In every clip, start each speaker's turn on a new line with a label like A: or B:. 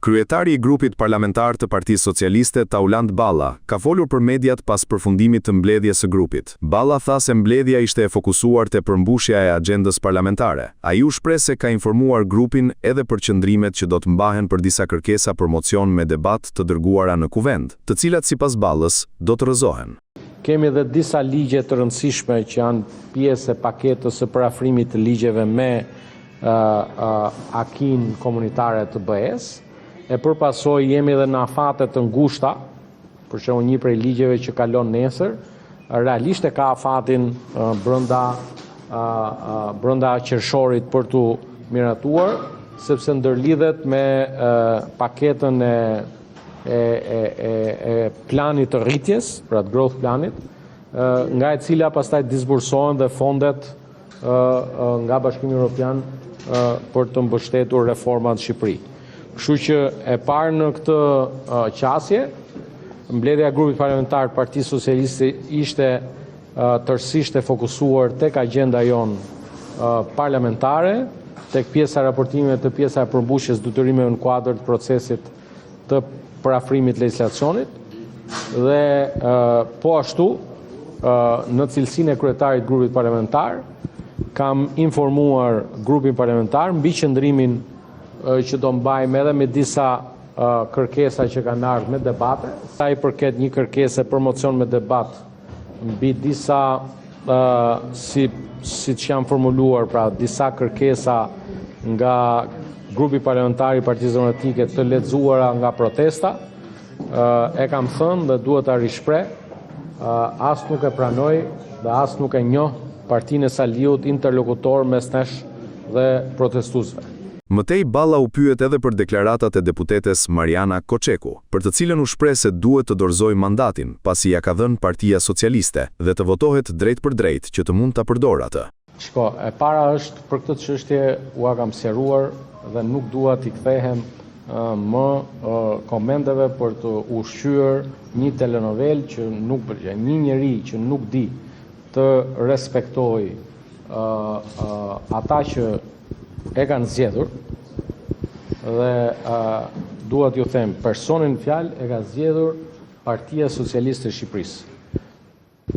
A: Kryetari i grupit parlamentar të Partisë Socialiste, Tauland Balla, ka folur për mediat pas përfundimit të mbledhjes së grupit. Balla tha se mbledhja ishte e fokusuar te përmbushja e agjendës parlamentare. Ai u shpreh se ka informuar grupin edhe për qëndrimet që do të mbahen për disa kërkesa për mocion me debat të dërguara në kuvend, të cilat sipas Ballës do të rrëzohen.
B: Kemi edhe disa ligje të rëndësishme që janë pjesë e paketës së parafrimit të ligjeve me akin komunitare të BE-s. E përpasoj jemi edhe në afate të ngushta, për shembull një prej ligjeve që kalon nesër, realisht e ka afatin brenda qershorit për tu miratuar, sepse ndërlidhet me paketën e planit të rritjes, pra të growth planit, nga e cila pastaj disbursohen dhe fondet nga Bashkimi Evropian për të mbështetur reformat në Shqipëri. Kështu që e parë në këtë qasje, mbledhja e grupit parlamentar të Partisë Socialiste ishte tërësisht e fokusuar tek agjenda jonë parlamentare, tek pjesa e raportimeve të pjesa e përmbushjes detyrimeve në kuadër të procesit të parafrimit legjislacionit dhe po ashtu në cilësinë e kryetarit të grupit parlamentar kam informuar grupin parlamentar mbi qëndrimin që do mbajmë edhe me disa kërkesa që kanë ardhur me debate. Sa i përket një kërkese për mocion me debat mbi disa siç janë formuluar, pra disa kërkesa nga grupi parlamentar i Partisë Demokratike të lexuara nga protesta, e kam thënë dhe duhet ta rishpreh, as nuk e pranoj dhe as nuk e njoh Partinë e Saliut interlokutor mes nesh dhe protestuesve.
A: Mëtej Balla u pyet edhe për deklaratat e deputetes Mariana Koçeku, për të cilën u shpreh se duhet të dorëzojë mandatin, pasi ja ka dhënë Partia Socialiste dhe të votohet drejt për drejt që të mund ta përdorë atë.
B: Shko, e para është për këtë çështje ua kam sqaruar dhe nuk dua t'i kthehem më komenteve për të ushqyer një telenovel që nuk pëlqen, një njeri që nuk di të respektoj ata që e kanë zgjedhur dhe dua t'ju them, personin fjalë e ka zgjedhur Partia Socialiste e Shqipërisë.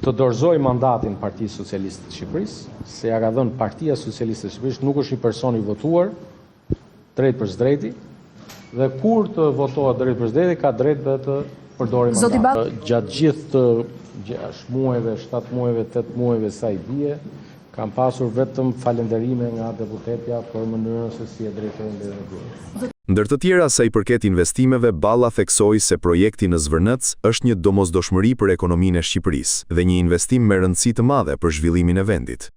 B: Të dorëzoj mandatin Partisë Socialiste të Shqipërisë, se ja ka dhënë Partia Socialiste e Shqipërisë, nuk është një person i votuar drejt për drejti, dhe kur të votohet drejt për drejti ka drejt dhe të përdorë mandatin. Gjatë gjithë 6 muajve, 7 muajve, 8 muajve sa i bie, kam pasur vetëm falënderime nga deputetja për mënyrën se si e drejtojnë mbledhjen e grupit.
A: Ndër të tjera sa i përket investimeve, Balla theksoi se projekti në Zvërnëc është një domosdoshmëri për ekonominë e Shqipërisë dhe një investim me rëndësi të madhe për zhvillimin e vendit.